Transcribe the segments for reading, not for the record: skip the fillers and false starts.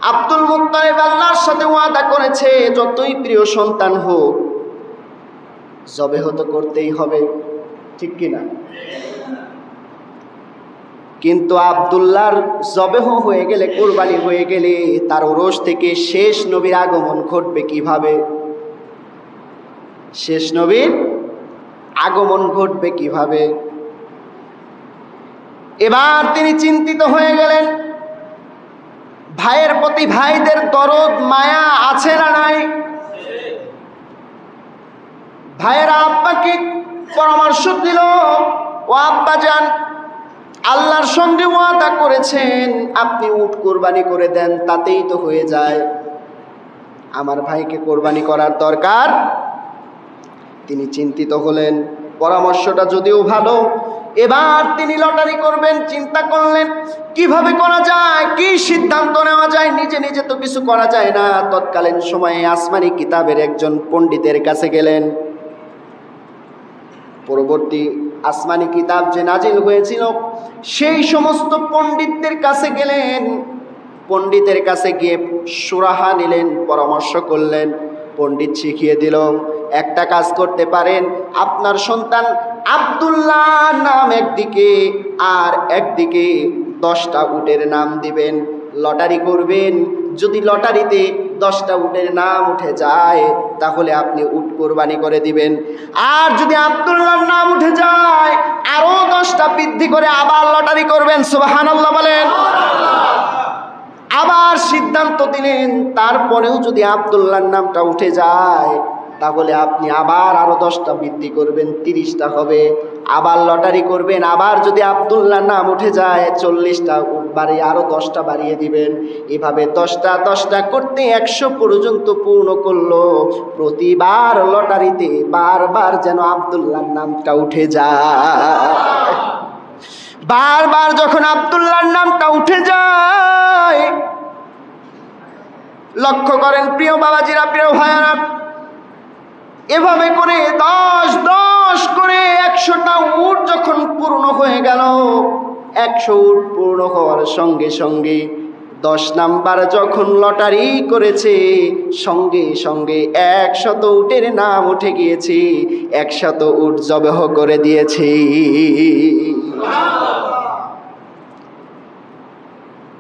Abdul Muttalib আল্লাহর সাথে ওয়াদা করেছে যতই প্রিয় সন্তান হোক জবেহ তো করতেই হবে, ঠিক কিনা? কিন্তু আব্দুল্লাহর জবেহ হয়ে গেলে, কুরবানি হয়ে গেলে তার ওরস থেকে শেষ নবীর আগমন ঘটবে কিভাবে? শেষ নবীর আগমন ঘটবে কিভাবে? এবার তিনি চিন্তিত হয়ে গেলেন, ভাইয়ের প্রতি ভাইদের দরদ মায়া আছে না নাই? ভাইয়েরা আব্বাকে পরামর্শ দিল, ও আব্বা যান, আল্লাহর সঙ্গে ওয়াদা করেছেন আপনি উট কোরবানি করে দেন, তাতেই তো হয়ে যায়, আমার ভাইকে কোরবানি করার দরকার। তিনি চিন্তিত হলেন, পরামর্শটা যদিও ভালো, এবার তিনি লটারি করবেন চিন্তা করলেন, কিভাবে করা যায়, কি সিদ্ধান্ত নেওয়া যায়। নিজে নিজে তো কিছু করা যায় না। তৎকালীন সময়ে আসমানি কিতাবের একজন পণ্ডিতের কাছে গেলেন। পরবর্তী আসমানি কিতাব যে নাজিল হয়েছিল সেই সমস্ত পণ্ডিতদের কাছে গেলেন। পণ্ডিতের কাছে গিয়ে সুরাহা নিলেন, পরামর্শ করলেন। পণ্ডিত শিখিয়ে দিল, একটা কাজ করতে পারেন, আপনার সন্তান আব্দুল্লাহ নাম একদিকে আর একদিকে 10টা উটের নাম দিবেন, লটারি করবেন। যদি লটারিতে 10টা উটের নাম উঠে যায় তাহলে আপনি উট কোরবানি করে দিবেন, আর যদি আব্দুল্লাহর নাম উঠে যায় আরো 10টা বৃদ্ধি করে আবার লটারি করবেন। সুবহানাল্লাহ বলেন। আবার সিদ্ধান্ত দিলেন, তারপরেও যদি আব্দুল্লাহর নামটা উঠে যায় তাহলে আপনি আবার আরো 10টা বৃদ্ধি করবেন, 30টা হবে। আবার লটারি করবেন, আবার যদি আব্দুল্লাহর নাম উঠে যায় 40টা বাড়িয়ে আরো 10টা বাড়িয়ে দিবেন। এভাবে 10টা করতে 100 পর্যন্ত পূর্ণ করলো। প্রতিবার লটারিতে বারবার যেন আব্দুল্লাহর নামটা উঠে যায়। বারবার যখন আব্দুল্লাহর নামটা উঠে যায়, লক্ষ্য করেন প্রিয় বাবাজিরা, প্রিয় ভাইয়ারা, এভাবে করে 10 করে 100টা উট যখন পূর্ণ হয়ে গেল, 100 উট পূর্ণ হওয়ার সঙ্গে সঙ্গে 10 নাম্বার যখন লটারি করেছে, সঙ্গে সঙ্গে 100 উটের নাম উঠে গিয়েছে, 100 উট জবেহ করে দিয়েছে।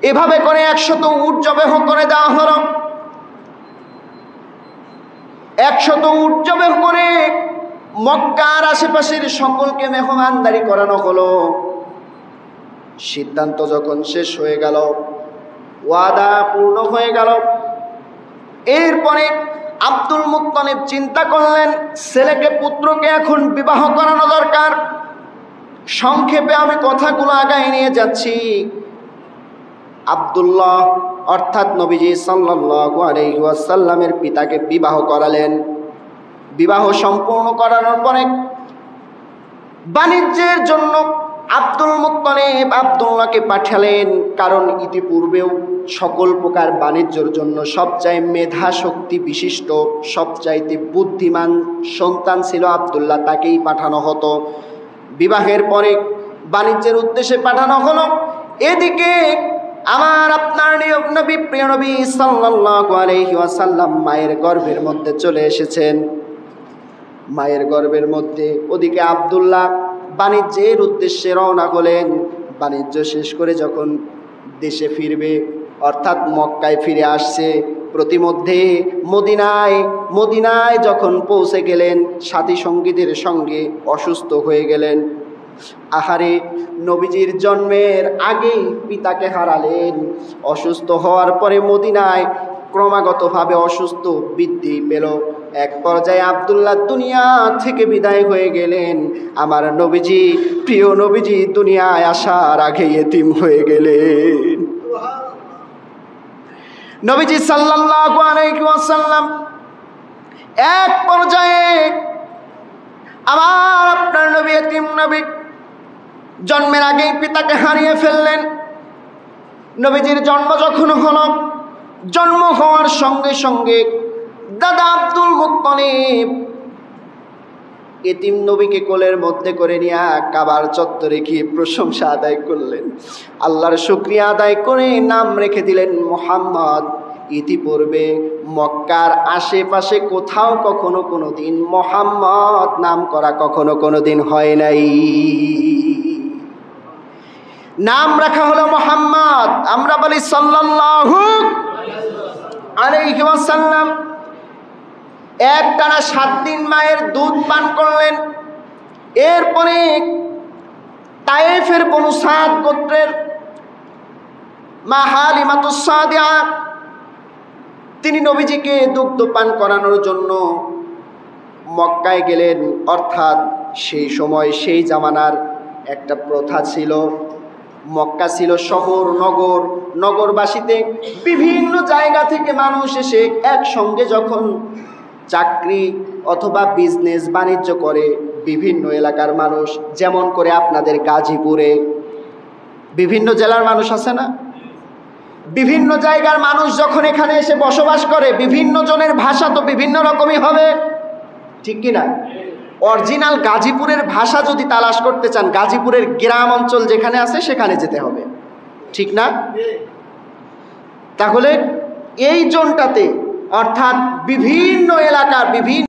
এভাবে করে 100 উট জবেহ করে দেওয়া হলো। 100 উট জবেহ করে মক্কার আশেপাশের সকলকে মেহমানদারি করানো হলো। সিদ্ধান্ত যখন শেষ হয়ে গেল, ওয়াদা পূর্ণ হয়ে গেল, এরপরে আব্দুল মুত্তালিব চিন্তা করলেন ছেলেকে, পুত্রকে এখন বিবাহ করানো দরকার। সংক্ষেপে আমি কথাগুলো আগায় নিয়ে যাচ্ছি। আব্দুল্লাহ অর্থাৎ নবীজি সাল্লাল্লাহু আলাইহি ওয়াসাল্লামের পিতাকে বিবাহ করালেন। বিবাহ সম্পূর্ণ করানোর পরে বাণিজ্যের জন্য আব্দুল মুত্তালিব আব্দুল্লাহকে পাঠালেন, কারণ ইতিপূর্বেও সকল প্রকার বাণিজ্যের জন্য সবচাইতে মেধা শক্তি বিশিষ্ট, সবচাইতে বুদ্ধিমান সন্তান ছিল আব্দুল্লাহ, তাকেই পাঠানো হতো। বিবাহের পরে বাণিজ্যের উদ্দেশ্যে পাঠানো হলো। এদিকে আমার আপনার নবী, প্রিয় নবী সাল্লাল্লাহু আলাইহি ওয়াসাল্লাম মায়ের গর্ভের মধ্যে চলে এসেছেন। মায়ের গর্ভের মধ্যে ওদিকে আব্দুল্লাহ বাণিজ্যের উদ্দেশ্যে রওনা হলেন। বাণিজ্য শেষ করে যখন দেশে ফিরবে, অর্থাৎ মক্কায় ফিরে আসছে, প্রতিমধ্যে মদিনায় যখন পৌঁছে গেলেন, সাথী সঙ্গীদের সঙ্গে অসুস্থ হয়ে গেলেন। আহারে, নবীজির জন্মের আগেই পিতাকে হারালেন। অসুস্থ হওয়ার পরে মদিনায় ক্রমাগতভাবে অসুস্থ বৃদ্ধি পেল। এক পর্যায়ে আব্দুল্লাহ দুনিয়া থেকে বিদায় হয়ে গেলেন। আমার নবীজি, প্রিয় নবীজি দুনিয়ায় আসার আগে ইতিম হয়ে গেলেন। নবীজি সাল্লাল্লাহু আলাইহি ওয়াসাল্লাম এক পর্যায়ে আমার আপনার নবী ইতিম নবী, জন্মের আগেই পিতাকে হারিয়ে ফেললেন। নবীজির জন্ম যখন হলো, জন্ম হওয়ার সঙ্গে সঙ্গে দাদা আব্দুল মুত্তালিব এতিম নবীকে কোলের মধ্যে করে নিয়ে কাবার চত্বরে গিয়ে প্রশংসা আদায় করলেন, আল্লাহর শুকরিয়া আদায় করে নাম রেখে দিলেন মুহাম্মদ। ইতিপূর্বে মক্কার আশেপাশে কোথাও কখনো কোনো দিন মুহাম্মদ নাম করা কখনো কোনো দিন হয় নাই। নাম রাখা হলো মুহাম্মদ, আমরা বলি সাল্লাল্লাহু আলাইহি ওয়াসাল্লাম। একটানা 7 দিন মায়ের দুধ পান করলেন। এরপরে তায়েফের বনু সাদ গোত্রের মা হালিমাতুস সাদিয়া তিনি নবীজিকে দুগ্ধ পান করানোর জন্য মক্কায় গেলেন। অর্থাৎ সেই সময় সেই জামানার একটা প্রথা ছিল, মক্কা ছিল শহর, নগর, নগরবাসীতে বিভিন্ন জায়গা থেকে মানুষ এসে একসঙ্গে যখন চাকরি অথবা বিজনেস বাণিজ্য করে, বিভিন্ন এলাকার মানুষ, যেমন করে আপনাদের গাজীপুরে বিভিন্ন জেলার মানুষ আছে না, বিভিন্ন জায়গার মানুষ যখন এখানে এসে বসবাস করে, বিভিন্ন জনের ভাষা তো বিভিন্ন রকমই হবে, ঠিক কিনা? অরিজিনাল গাজীপুরের ভাষা যদি তালাশ করতে চান, গাজীপুরের গ্রাম অঞ্চল যেখানে আছে সেখানে যেতে হবে, ঠিক না? তাহলে এই জোনটাতে অর্থাৎ বিভিন্ন এলাকার বিভিন্ন